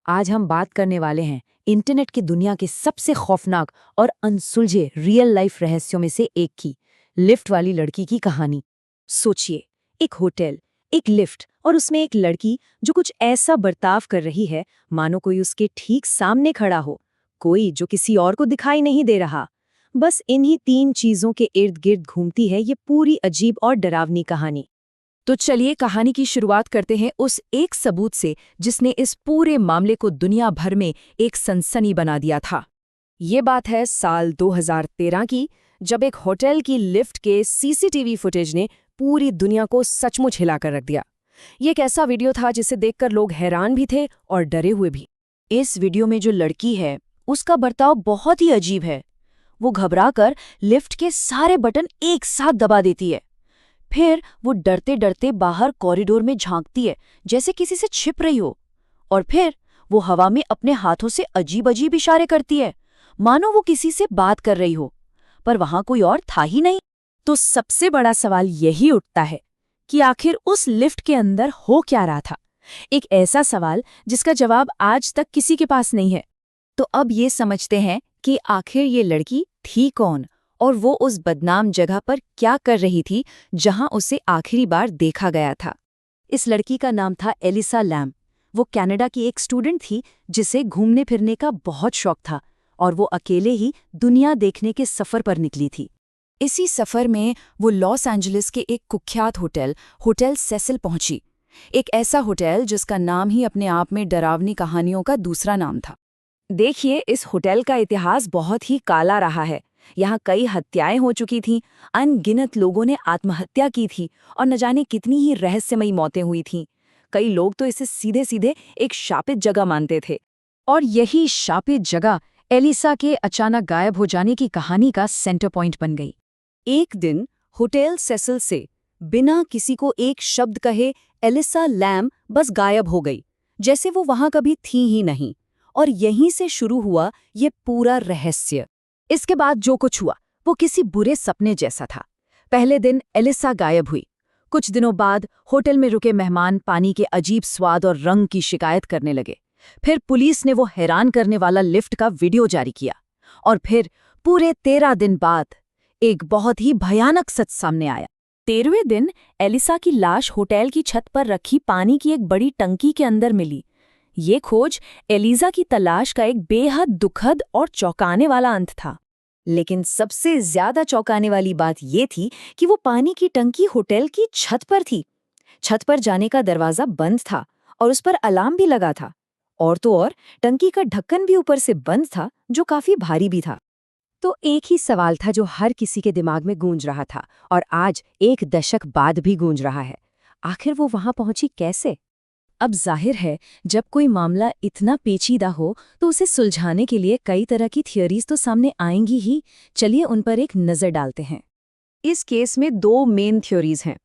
आज हम बात करने वाले हैं इंटरनेट की दुनिया के सबसे खौफनाक और अनसुलझे रियल लाइफ रहस्यों में से एक की, लिफ्ट वाली लड़की की कहानी। सोचिए, एक होटल, एक लिफ्ट और उसमें एक लड़की जो कुछ ऐसा बर्ताव कर रही है मानो कोई उसके ठीक सामने खड़ा हो, कोई जो किसी और को दिखाई नहीं दे रहा। बस इन्हीं तीन चीजों के इर्द गिर्द घूमती है ये पूरी अजीब और डरावनी कहानी। तो चलिए कहानी की शुरुआत करते हैं उस एक सबूत से जिसने इस पूरे मामले को दुनिया भर में एक सनसनी बना दिया था। ये बात है साल 2013 की, जब एक होटल की लिफ्ट के सीसीटीवी फुटेज ने पूरी दुनिया को सचमुच हिलाकर रख दिया। ये एक ऐसा वीडियो था जिसे देखकर लोग हैरान भी थे और डरे हुए भी। इस वीडियो में जो लड़की है उसका बर्ताव बहुत ही अजीब है। वो घबराकर लिफ्ट के सारे बटन एक साथ दबा देती है। फिर वो डरते डरते बाहर कॉरिडोर में झांकती है जैसे किसी से छिप रही हो, और फिर वो हवा में अपने हाथों से अजीब अजीब इशारे करती है मानो वो किसी से बात कर रही हो, पर वहां कोई और था ही नहीं। तो सबसे बड़ा सवाल यही उठता है कि आखिर उस लिफ्ट के अंदर हो क्या रहा था। एक ऐसा सवाल जिसका जवाब आज तक किसी के पास नहीं है। तो अब ये समझते हैं कि आखिर ये लड़की थी कौन और वो उस बदनाम जगह पर क्या कर रही थी जहां उसे आखिरी बार देखा गया था। इस लड़की का नाम था एलिसा लैम। वो कनाडा की एक स्टूडेंट थी जिसे घूमने फिरने का बहुत शौक था और वो अकेले ही दुनिया देखने के सफर पर निकली थी। इसी सफर में वो लॉस एंजलिस के एक कुख्यात होटल सेसिल पहुंची। एक ऐसा होटल जिसका नाम ही अपने आप में डरावनी कहानियों का दूसरा नाम था। देखिए, इस होटल का इतिहास बहुत ही काला रहा है। यहाँ कई हत्याएं हो चुकी थीं, अनगिनत लोगों ने आत्महत्या की थी और न जाने कितनी ही रहस्यमयी मौतें हुई थीं। कई लोग तो इसे सीधे सीधे एक शापित जगह मानते थे। और यही शापित जगह एलिसा के अचानक गायब हो जाने की कहानी का सेंटर पॉइंट बन गई। एक दिन होटल सेसिल से बिना किसी को एक शब्द कहे एलिसा लैम बस गायब हो गई, जैसे वो वहां कभी थी ही नहीं। और यहीं से शुरू हुआ ये पूरा रहस्य। इसके बाद जो कुछ हुआ वो किसी बुरे सपने जैसा था। पहले दिन एलिसा गायब हुई। कुछ दिनों बाद होटल में रुके मेहमान पानी के अजीब स्वाद और रंग की शिकायत करने लगे। फिर पुलिस ने वो हैरान करने वाला लिफ्ट का वीडियो जारी किया। और फिर पूरे 13 दिन बाद एक बहुत ही भयानक सच सामने आया। 13वें दिन एलिसा की लाश होटल की छत पर रखी पानी की एक बड़ी टंकी के अंदर मिली। ये खोज एलिसा की तलाश का एक बेहद दुखद और चौंकाने वाला अंत था। लेकिन सबसे ज्यादा चौंकाने वाली बात ये थी कि वो पानी की टंकी होटल की छत पर थी। छत पर जाने का दरवाजा बंद था और उस पर अलार्म भी लगा था। और तो और टंकी का ढक्कन भी ऊपर से बंद था, जो काफी भारी भी था। तो एक ही सवाल था जो हर किसी के दिमाग में गूंज रहा था और आज एक दशक बाद भी गूंज रहा है। आखिर वो वहां पहुंची कैसे? अब जाहिर है, जब कोई मामला इतना पेचीदा हो तो उसे सुलझाने के लिए कई तरह की थियोरीज तो सामने आएंगी ही। चलिए उन पर एक नज़र डालते हैं। इस केस में 2 मेन थ्योरीज हैं।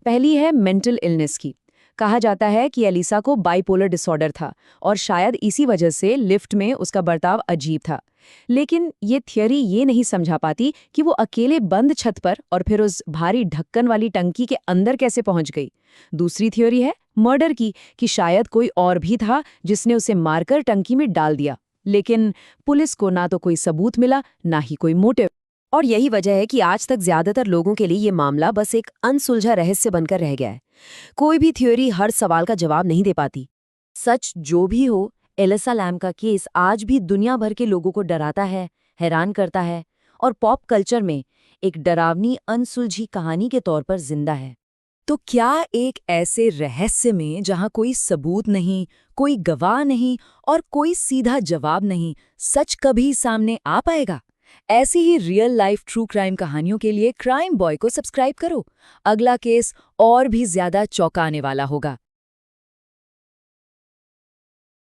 पहली है मेंटल इलनेस की। कहा जाता है कि एलिसा को बाइपोलर डिसऑर्डर था और शायद इसी वजह से लिफ्ट में उसका बर्ताव अजीब था। लेकिन ये थियोरी ये नहीं समझा पाती कि वो अकेले बंद छत पर और फिर उस भारी ढक्कन वाली टंकी के अंदर कैसे पहुंच गई। दूसरी थियोरी है मर्डर की, कि शायद कोई और भी था जिसने उसे मारकर टंकी में डाल दिया। लेकिन पुलिस को ना तो कोई सबूत मिला, ना ही कोई मोटिव। और यही वजह है कि आज तक ज्यादातर लोगों के लिए ये मामला बस एक अनसुलझा रहस्य बनकर रह गया है। कोई भी थ्योरी हर सवाल का जवाब नहीं दे पाती। सच जो भी हो, एलिसा लैम का केस आज भी दुनिया भर के लोगों को डराता है, हैरान करता है और पॉप कल्चर में एक डरावनी अनसुलझी कहानी के तौर पर जिंदा है। तो क्या एक ऐसे रहस्य में जहां कोई सबूत नहीं, कोई गवाह नहीं और कोई सीधा जवाब नहीं, सच कभी सामने आ पाएगा? ऐसी ही रियल लाइफ ट्रू क्राइम कहानियों के लिए क्राइम बॉय को सब्सक्राइब करो। अगला केस और भी ज्यादा चौंकाने वाला होगा।